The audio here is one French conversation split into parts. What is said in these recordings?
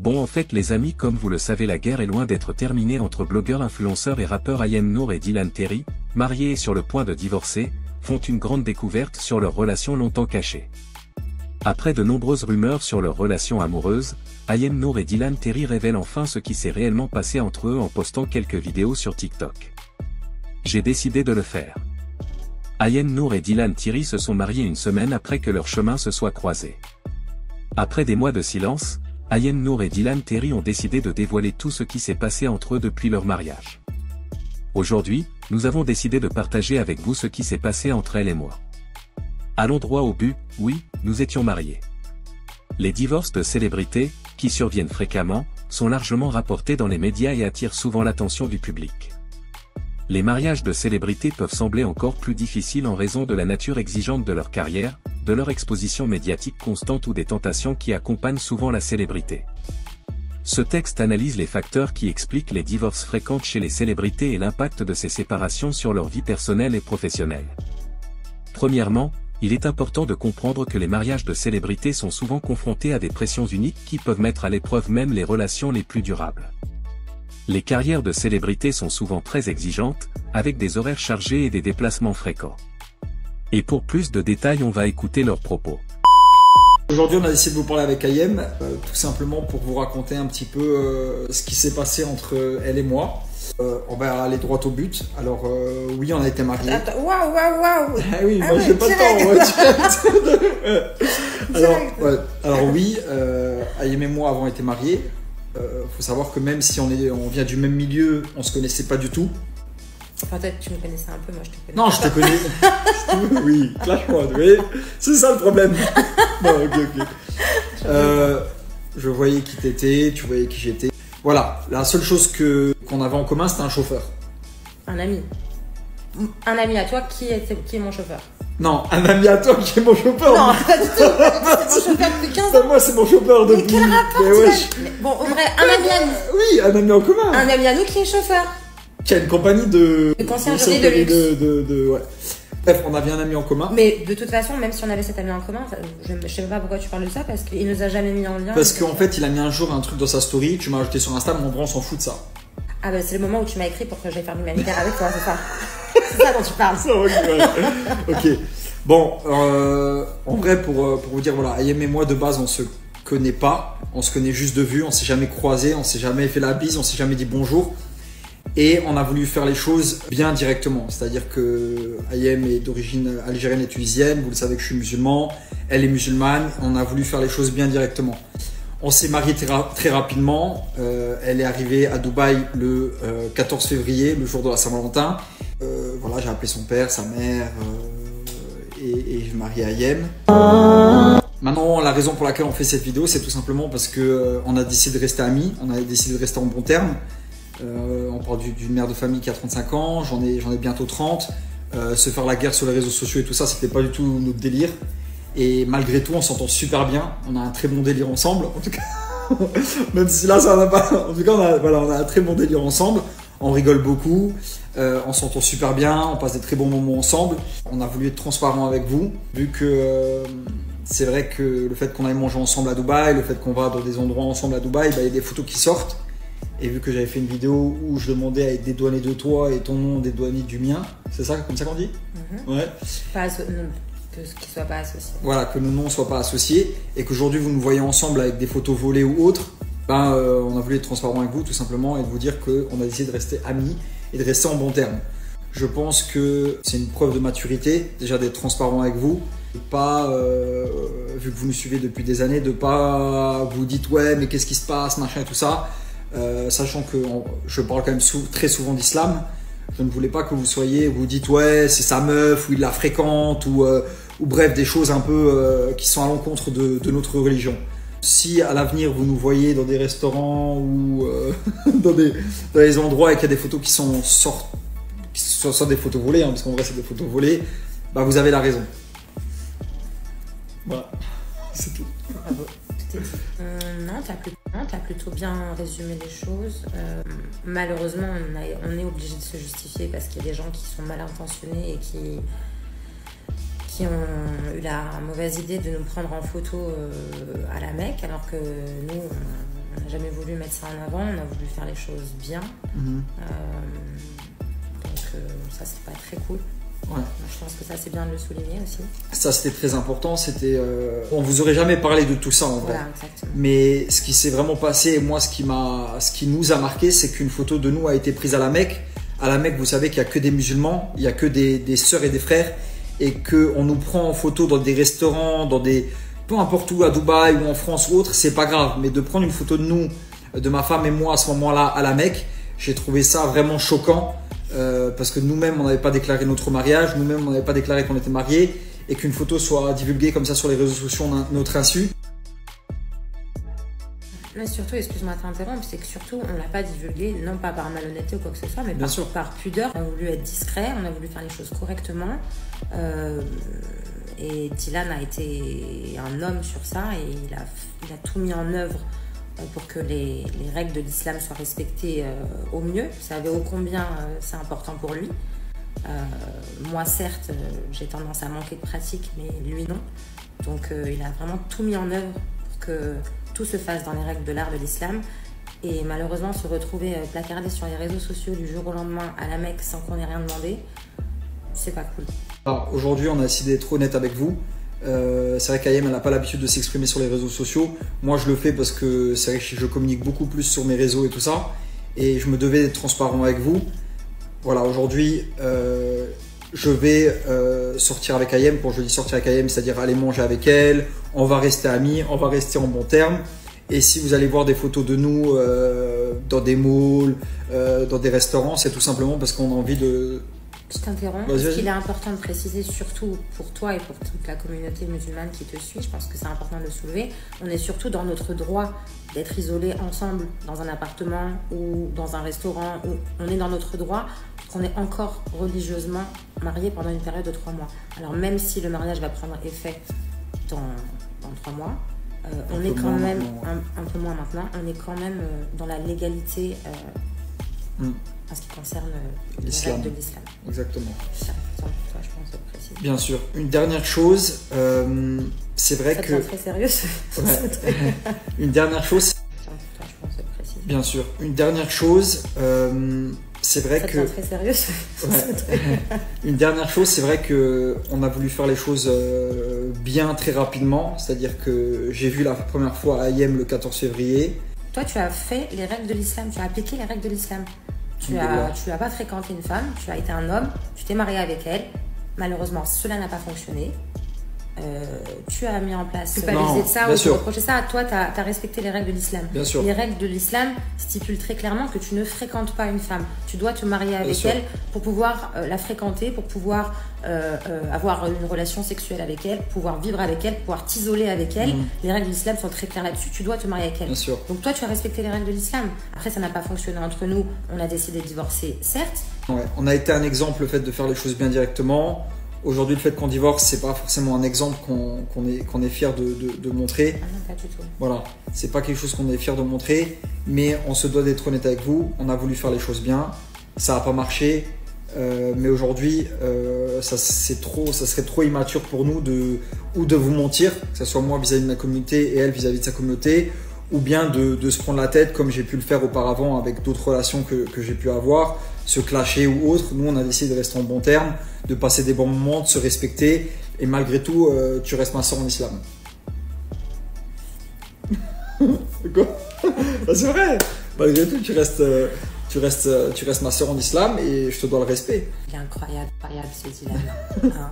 Bon en fait les amis comme vous le savez la guerre est loin d'être terminée entre blogueurs influenceurs et rappeurs Ayem Nour et Dylan Terry, mariés et sur le point de divorcer, font une grande découverte sur leur relation longtemps cachée. Après de nombreuses rumeurs sur leur relation amoureuse, Ayem Nour et Dylan Terry révèlent enfin ce qui s'est réellement passé entre eux en postant quelques vidéos sur TikTok. J'ai décidé de le faire. Ayem Nour et Dylan Terry se sont mariés une semaine après que leurs chemins se soient croisés. Après des mois de silence, Ayem Nour et Dylan Terry ont décidé de dévoiler tout ce qui s'est passé entre eux depuis leur mariage. Aujourd'hui, nous avons décidé de partager avec vous ce qui s'est passé entre elle et moi. Allons droit au but, oui, nous étions mariés. Les divorces de célébrités, qui surviennent fréquemment, sont largement rapportés dans les médias et attirent souvent l'attention du public. Les mariages de célébrités peuvent sembler encore plus difficiles en raison de la nature exigeante de leur carrière, de leur exposition médiatique constante ou des tentations qui accompagnent souvent la célébrité. Ce texte analyse les facteurs qui expliquent les divorces fréquents chez les célébrités et l'impact de ces séparations sur leur vie personnelle et professionnelle. Premièrement, il est important de comprendre que les mariages de célébrités sont souvent confrontés à des pressions uniques qui peuvent mettre à l'épreuve même les relations les plus durables. Les carrières de célébrités sont souvent très exigeantes, avec des horaires chargés et des déplacements fréquents. Et pour plus de détails, on va écouter leurs propos. Aujourd'hui, on a décidé de vous parler avec Ayem, tout simplement pour vous raconter un petit peu ce qui s'est passé entre elle et moi. On va aller droit au but. Alors, oui, on a été mariés. Waouh. Ah oui, moi j'ai pas de temps. Alors oui, Ayem et moi avons été mariés. Faut savoir que même si on vient du même milieu, on se connaissait pas du tout. Enfin, toi, tu me connaissais un peu, moi je te connais. Non, je te connais. Oui, clash-moi, oui. C'est ça le problème. Non, ok. Je voyais qui t'étais, tu voyais qui j'étais. Voilà, la seule chose qu'on avait en commun, c'était un chauffeur. Un ami. Un ami à toi qui est mon chauffeur. Non, un ami à toi qui est mon chauffeur. Non, pas du tout. C'est mon chauffeur depuis 15 ans. Moi, c'est mon chauffeur depuis. Mais quel rapport Bon, en vrai, un ami à nous. Oui, un ami en commun. Un ami à nous qui est chauffeur. Qui a une compagnie de conciergerie de luxe. Ouais. Bref, on avait un ami en commun. Mais de toute façon, même si on avait cet ami en commun, je sais pas pourquoi tu parles de ça, parce qu'il nous a jamais mis en lien. Parce qu'en fait, il a mis un jour un truc dans sa story, tu m'as ajouté sur Insta, mais en vrai, on s'en fout de ça. Ah bah c'est le moment où tu m'as écrit pour que j'aille faire l'humanitaire avec toi, c'est ça. C'est ça dont tu parles. Ok. Bon, en vrai, pour vous dire, voilà, Ayem et moi, de base, on se connaît pas. On se connaît juste de vue, on s'est jamais croisé, on s'est jamais fait la bise, on s'est jamais dit bonjour. Et on a voulu faire les choses bien directement. C'est-à-dire que Ayem est d'origine algérienne et tunisienne, vous le savez que je suis musulman, elle est musulmane, on a voulu faire les choses bien directement. On s'est mariés très rapidement, elle est arrivée à Dubaï le 14 février, le jour de la Saint-Valentin. Voilà, j'ai appelé son père, sa mère, et je marié Ayem. Maintenant, la raison pour laquelle on fait cette vidéo, c'est tout simplement parce qu'on a décidé de rester amis, on a décidé de rester en bon terme. On parle d'une mère de famille qui a 35 ans, j'en ai bientôt 30. Se faire la guerre sur les réseaux sociaux et tout ça, c'était pas du tout notre délire. Et malgré tout, on s'entend super bien, on a un très bon délire ensemble. En tout cas, même si là, ça n'a pas. En tout cas, on a un très bon délire ensemble. On rigole beaucoup, on s'entend super bien, on passe des très bons moments ensemble. On a voulu être transparent avec vous, vu que c'est vrai que le fait qu'on aille manger ensemble à Dubaï, le fait qu'on va dans des endroits ensemble à Dubaï, il y a des photos qui sortent. Et vu que j'avais fait une vidéo où je demandais à être dédouané de toi et ton nom dédouané du mien, c'est ça, comme ça qu'on dit? Ouais. Qu'ils soient pas associés. Voilà, que nos noms ne soient pas associés et qu'aujourd'hui vous nous voyez ensemble avec des photos volées ou autres, on a voulu être transparent avec vous tout simplement et de vous dire qu'on a décidé de rester amis et de rester en bons termes. Je pense que c'est une preuve de maturité, déjà d'être transparent avec vous, de pas, vu que vous nous suivez depuis des années, de pas vous dites ouais mais qu'est-ce qui se passe, machin et tout ça. Sachant que je parle quand même très souvent d'islam, je ne voulais pas que vous dites ouais c'est sa meuf ou il la fréquente ou bref des choses un peu qui sont à l'encontre de notre religion. Si à l'avenir vous nous voyez dans des restaurants ou dans des endroits et qu'il y a des photos qui sont soit des photos volées, parce qu'en vrai c'est des photos volées, bah vous avez la raison. Voilà, c'est tout. Bravo. Non, t'as plutôt bien résumé les choses. Malheureusement, on est obligé de se justifier parce qu'il y a des gens qui sont mal intentionnés et qui ont eu la mauvaise idée de nous prendre en photo à la Mecque, alors que nous, n'a jamais voulu mettre ça en avant, on a voulu faire les choses bien. Ça, c'est pas très cool. Ouais. Je pense que ça, c'est bien de le souligner aussi. Ça, c'était très important. On vous aurait jamais parlé de tout ça en vrai. Voilà, exactement. Mais ce qui s'est vraiment passé, et moi, ce qui nous a marqué, c'est qu'une photo de nous a été prise à la Mecque. À la Mecque, vous savez qu'il n'y a que des musulmans, il n'y a que des sœurs et des frères, et qu'on nous prend en photo dans des restaurants, peu importe où, à Dubaï ou en France ou autre, c'est pas grave. Mais de prendre une photo de nous, de ma femme et moi à ce moment-là à la Mecque, j'ai trouvé ça vraiment choquant. Parce que nous-mêmes on n'avait pas déclaré notre mariage, nous-mêmes on n'avait pas déclaré qu'on était mariés, et qu'une photo soit divulguée comme ça sur les réseaux sociaux à notre insu. Mais surtout, excuse-moi de t'interrompre, c'est que surtout on l'a pas divulgué, non pas par malhonnêteté ou quoi que ce soit, mais par pudeur. On a voulu être discret, on a voulu faire les choses correctement. Et Dylan a été un homme sur ça et il a tout mis en œuvre pour que les règles de l'islam soient respectées au mieux. Vous savez ô combien c'est important pour lui. Moi, certes, j'ai tendance à manquer de pratique, mais lui, non. Donc, il a vraiment tout mis en œuvre pour que tout se fasse dans les règles de l'art de l'islam. Et malheureusement, se retrouver placardé sur les réseaux sociaux du jour au lendemain à la Mecque sans qu'on ait rien demandé, c'est pas cool. Alors, aujourd'hui, on a décidé d'être honnête avec vous. C'est vrai qu'Ayem elle n'a pas l'habitude de s'exprimer sur les réseaux sociaux. Moi je le fais parce que c'est vrai que je communique beaucoup plus sur mes réseaux et tout ça, et je me devais d'être transparent avec vous. Voilà, aujourd'hui je vais sortir avec Ayem. Quand je dis sortir avec Ayem, c'est-à-dire aller manger avec elle, on va rester amis, on va rester en bons termes. Et si vous allez voir des photos de nous dans des malls, dans des restaurants, c'est tout simplement parce qu'on a envie de... Je t'interromps, parce qu'il est important de préciser, surtout pour toi et pour toute la communauté musulmane qui te suit, je pense que c'est important de le soulever, on est surtout dans notre droit d'être isolés ensemble dans un appartement ou dans un restaurant, où on est dans notre droit, qu'on est encore religieusement mariés pendant une période de 3 mois. Alors même si le mariage va prendre effet dans 3 mois, on est quand même, un peu moins maintenant, on est quand même dans la légalité en ce qui concerne les règles de l'islam. Exactement. C'est important pour toi, je pense, de préciser. Bien sûr. Une dernière chose, c'est vrai que... C'est très sérieux. Ouais. Une dernière chose... Pour toi, je pense, de préciser. Bien sûr. Une dernière chose, c'est vrai que... C'est très sérieux. Ouais. Une dernière chose, c'est vrai que on a voulu faire les choses bien très rapidement. C'est-à-dire que j'ai vu la première fois Ayem le 14 février. Toi, tu as fait les règles de l'islam, tu as appliqué les règles de l'islam. Tu as pas fréquenté une femme, tu as été un homme, tu t'es marié avec elle. Malheureusement, cela n'a pas fonctionné. Tu as mis en place culpabiliser de ça ou te reprocher ça. Toi, tu as respecté les règles de l'islam. Bien sûr. Les règles de l'islam stipulent très clairement que tu ne fréquentes pas une femme. Tu dois te marier avec elle pour pouvoir la fréquenter, pour pouvoir avoir une relation sexuelle avec elle, pouvoir vivre avec elle, pouvoir t'isoler avec elle. Les règles de l'islam sont très claires là-dessus. Tu dois te marier avec elle. Bien sûr. Donc toi, tu as respecté les règles de l'islam. Après, ça n'a pas fonctionné entre nous. On a décidé de divorcer, certes. Ouais. On a été un exemple, le fait de faire les choses bien directement. Aujourd'hui, le fait qu'on divorce, c'est pas forcément un exemple qu'on est fier de montrer. Ah non, pas du tout. Voilà, c'est pas quelque chose qu'on est fier de montrer, mais on se doit d'être honnête avec vous. On a voulu faire les choses bien, ça n'a pas marché, mais aujourd'hui, ça serait trop immature pour nous de vous mentir, que ce soit moi vis-à-vis de ma communauté et elle vis-à-vis de sa communauté, ou bien de se prendre la tête comme j'ai pu le faire auparavant avec d'autres relations que j'ai pu avoir, se clasher ou autre. Nous, on a décidé de rester en bons termes, de passer des bons moments, de se respecter, et malgré tout, tu restes ma soeur en islam. Quoi? Bah, c'est vrai, malgré tout, tu restes ma soeur en islam et je te dois le respect. Il est incroyable ce Dylan. Hein?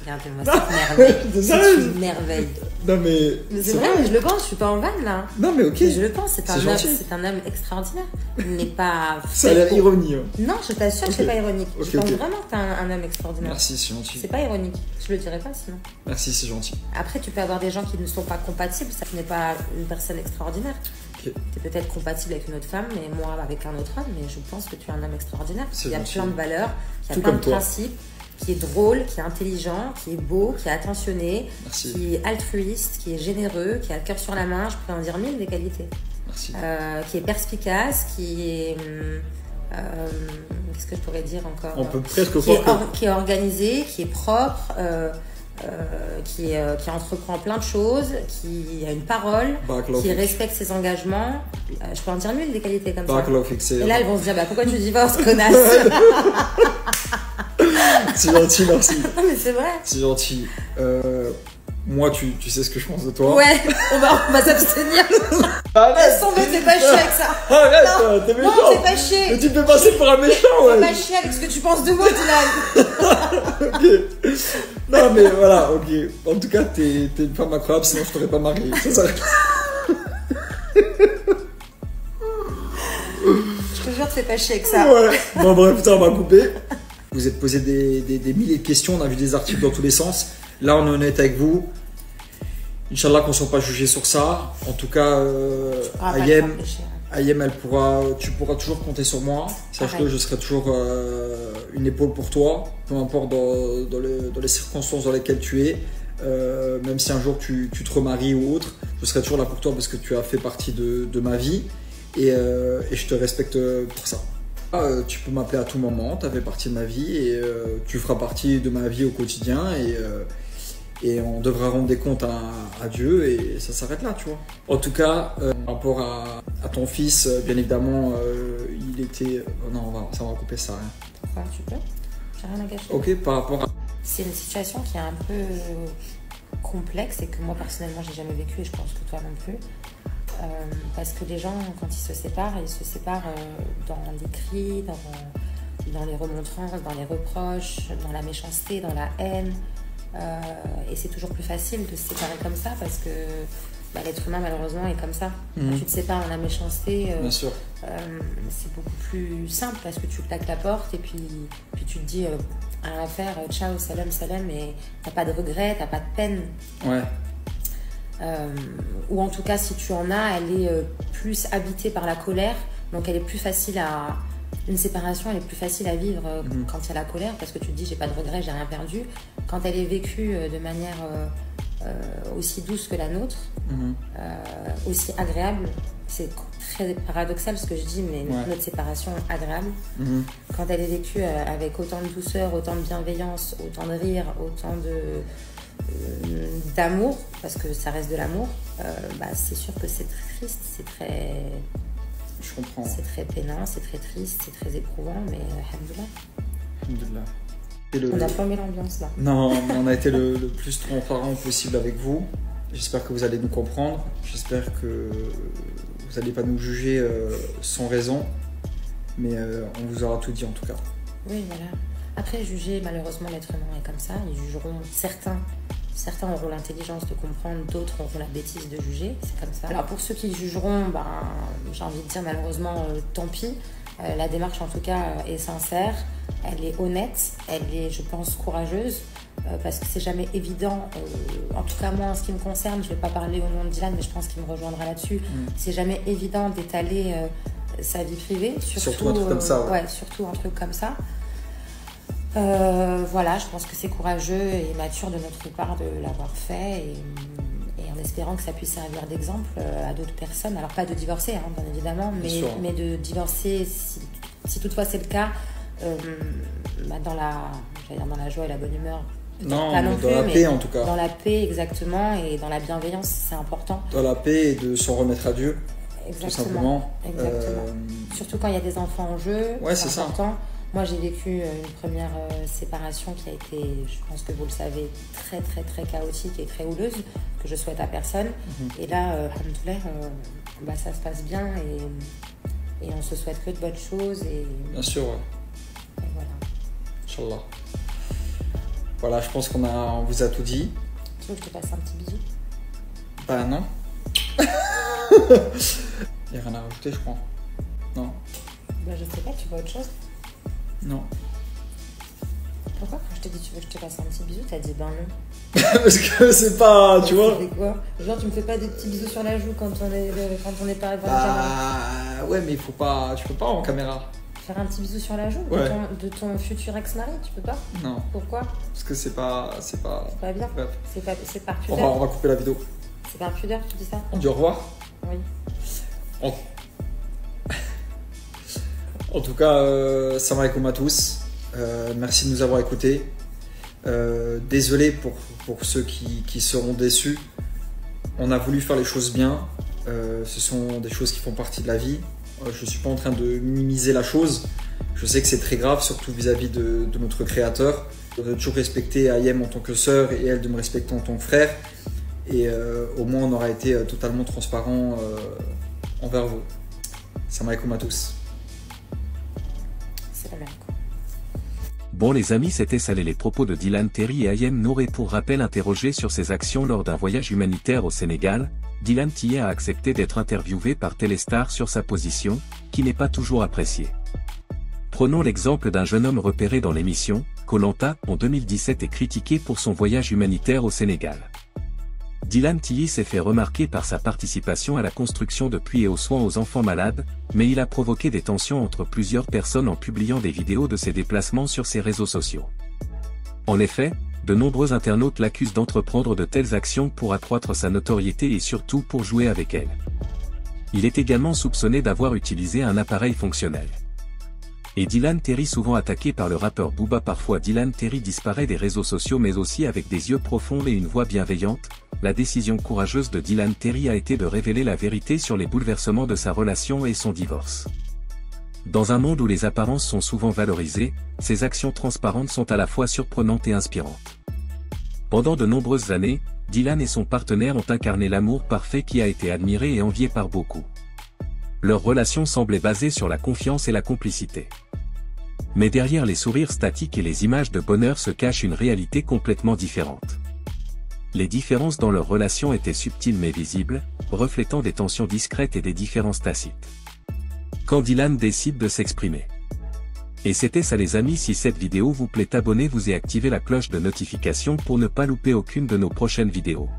Regardez-moi cette merveille. C'est une merveille. Non mais c'est vrai, mais je le pense, je suis pas en vanne là. Non mais ok. Mais je le pense, c'est un homme extraordinaire. Il n'est pas. Ça a l'air ironie. Hein. Non, je t'assure que c'est pas ironique. Je pense vraiment que t'es un homme extraordinaire. Merci, c'est gentil. C'est pas ironique. Je le dirais pas sinon. Merci, c'est gentil. Après, tu peux avoir des gens qui ne sont pas compatibles, ça n'est pas une personne extraordinaire. Okay. Tu es peut-être compatible avec une autre femme, mais moi avec un autre homme, mais je pense que tu es un homme extraordinaire. Il y a plein de valeurs, il y a plein de principes, qui est drôle, qui est intelligent, qui est beau, qui est attentionné, Merci. Qui est altruiste, qui est généreux, qui a le cœur sur la main, je pourrais en dire 1000 des qualités. Merci. Qui est perspicace, qui est... qu'est-ce que je pourrais dire encore? On peut presque croire qui est organisé, qui est propre, qui entreprend plein de choses, qui a une parole, qui respecte ses engagements. Je peux en dire mille des qualités comme ça. Fixé. Et là, ils vont se dire, bah, pourquoi tu divorces, connasse? C'est gentil, merci. Non, mais c'est vrai. C'est gentil. Moi, tu sais ce que je pense de toi. Ouais, on va s'abstenir. Laisse tomber, t'es pas chier avec ça. Arrête, t'es méchant. Non, t'es pas chier. Mais tu peux passer pour un méchant, ouais. T'es pas chier avec ce que tu penses de moi, Dylan. Ok. Non, mais voilà, ok. En tout cas, t'es une femme incroyable, sinon je t'aurais pas marié. Ça s'arrête. Je te jure, t'es pas chier avec ça. Ouais. Bon, bref, putain, on va couper. Vous êtes posé des milliers de questions, on a vu des articles dans tous les sens. Là, on est honnête avec vous. Inch'Allah qu'on ne soit pas jugé sur ça. En tout cas, Ayem, tu pourras toujours compter sur moi. Sache-le, je serai toujours une épaule pour toi, peu importe dans les circonstances dans lesquelles tu es. Même si un jour tu te remaries ou autre, je serai toujours là pour toi parce que tu as fait partie de ma vie et je te respecte pour ça. Tu peux m'appeler à tout moment, tu fais partie de ma vie et tu feras partie de ma vie au quotidien et on devra rendre des comptes à Dieu et ça s'arrête là, tu vois. En tout cas, par rapport à ton fils, bien évidemment, il était... non, on va couper ça. Hein. Pourquoi tu peux? J'ai rien à gâcher. Ok, par rapport à... C'est une situation qui est un peu complexe et que moi personnellement j'ai jamais vécu et je pense que toi non plus. Parce que les gens, quand ils se séparent dans les cris, dans les remontrances, dans les reproches, dans la méchanceté, dans la haine. Et c'est toujours plus facile de se séparer comme ça parce que l'être humain malheureusement est comme ça. Quand tu te sépares dans la méchanceté, bien sûr. C'est beaucoup plus simple parce que tu claques la porte et puis tu te dis à faire ciao, salam, salam et t'as pas de regrets, t'as pas de peine. Ouais. Ou en tout cas si tu en as, elle est plus habitée par la colère, donc elle est plus facile à... Une séparation, elle est plus facile à vivre quand il y a la colère parce que tu te dis j'ai pas de regrets, j'ai rien perdu. Quand elle est vécue de manière aussi douce que la nôtre, aussi agréable, c'est très paradoxal ce que je dis, mais notre séparation agréable, quand elle est vécue avec autant de douceur, autant de bienveillance, autant de rire, autant d'amour, parce que ça reste de l'amour, c'est sûr que c'est très triste, c'est très... Je comprends. C'est très peinant, c'est très triste, c'est très éprouvant, mais alhamdoulilah. On a formé l'ambiance là. Non, on a été le plus transparent possible avec vous. J'espère que vous allez nous comprendre. J'espère que vous n'allez pas nous juger sans raison. Mais on vous aura tout dit en tout cas. Oui, voilà. Après, juger, malheureusement, l'être humain est comme ça. Ils jugeront Certains auront l'intelligence de comprendre, d'autres auront la bêtise de juger, c'est comme ça. Alors pour ceux qui jugeront, j'ai envie de dire malheureusement tant pis. La démarche en tout cas est sincère, elle est honnête, elle est je pense courageuse parce que c'est jamais évident, en tout cas moi en ce qui me concerne, je ne vais pas parler au nom de Dylan mais je pense qu'il me rejoindra là-dessus, c'est jamais évident d'étaler sa vie privée, surtout un truc comme ça. Ouais, surtout un truc comme ça. Voilà, je pense que c'est courageux et mature de notre part de l'avoir fait et en espérant que ça puisse servir d'exemple à d'autres personnes. Alors pas de divorcer, hein, bien évidemment, mais de divorcer si toutefois c'est le cas, dans la joie et la bonne humeur. Non, pas mais non dans plus, la paix en tout cas. Dans la paix exactement et dans la bienveillance, c'est important. Dans la paix et de s'en remettre à Dieu. Exactement. Tout simplement. Exactement. Surtout quand il y a des enfants en jeu, ouais, c'est important. Ça. Moi, j'ai vécu une première séparation qui a été, je pense que vous le savez, très, très, très chaotique et très houleuse, que je souhaite à personne. Et là, alhamdoulilah, ça se passe bien et on se souhaite que de bonnes choses. Bien sûr, ouais. Et voilà. Inch'Allah. Voilà, je pense on vous a tout dit. Tu veux que je te passe un petit bisou? Bah non. Il n'y a rien à rajouter, je crois. Non. Bah je sais pas, tu vois autre chose? Non. Pourquoi quand je t'ai dit tu veux que je te fasse un petit bisou, t'as dit ben non? Parce que c'est pas, tu vois. C'est quoi? Genre tu me fais pas des petits bisous sur la joue quand on est pas devant la caméra? Ouais, mais il faut pas, tu peux pas en caméra. Faire un petit bisou sur la joue de ton futur ex-mari, tu peux pas? Non. Pourquoi? Parce que c'est pas bien. Bref. C'est par pudeur. On va couper la vidéo. C'est par pudeur, tu dis ça? On dit au revoir? Oui. En tout cas, salam alaikum à tous. Merci de nous avoir écoutés. Désolé pour ceux qui seront déçus. On a voulu faire les choses bien. Ce sont des choses qui font partie de la vie. Je ne suis pas en train de minimiser la chose. Je sais que c'est très grave, surtout vis-à-vis de notre créateur. De toujours respecter Ayem en tant que sœur et elle de me respecter en tant que frère. Et au moins on aura été totalement transparent envers vous. Salam alaikum à tous. Bon les amis, c'était ça les propos de Dylan Terry et Ayem Nour. Et pour rappel, interrogé sur ses actions lors d'un voyage humanitaire au Sénégal, Dylan Terry a accepté d'être interviewé par Téléstar sur sa position, qui n'est pas toujours appréciée. Prenons l'exemple d'un jeune homme repéré dans l'émission Koh-Lanta en 2017 et critiqué pour son voyage humanitaire au Sénégal. Dylan Terry s'est fait remarquer par sa participation à la construction de puits et aux soins aux enfants malades, mais il a provoqué des tensions entre plusieurs personnes en publiant des vidéos de ses déplacements sur ses réseaux sociaux. En effet, de nombreux internautes l'accusent d'entreprendre de telles actions pour accroître sa notoriété et surtout pour jouer avec elle. Il est également soupçonné d'avoir utilisé un appareil fonctionnel. Et Dylan Terry, souvent attaqué par le rappeur Booba. Parfois Dylan Terry disparaît des réseaux sociaux, mais aussi avec des yeux profonds et une voix bienveillante. La décision courageuse de Dylan Terry a été de révéler la vérité sur les bouleversements de sa relation et son divorce. Dans un monde où les apparences sont souvent valorisées, ces actions transparentes sont à la fois surprenantes et inspirantes. Pendant de nombreuses années, Dylan et son partenaire ont incarné l'amour parfait qui a été admiré et envié par beaucoup. Leur relation semblait basée sur la confiance et la complicité. Mais derrière les sourires statiques et les images de bonheur se cache une réalité complètement différente. Les différences dans leur relation étaient subtiles mais visibles, reflétant des tensions discrètes et des différences tacites. Quand Dylan décide de s'exprimer. Et c'était ça les amis, si cette vidéo vous plaît, abonnez-vous et activez la cloche de notification pour ne pas louper aucune de nos prochaines vidéos.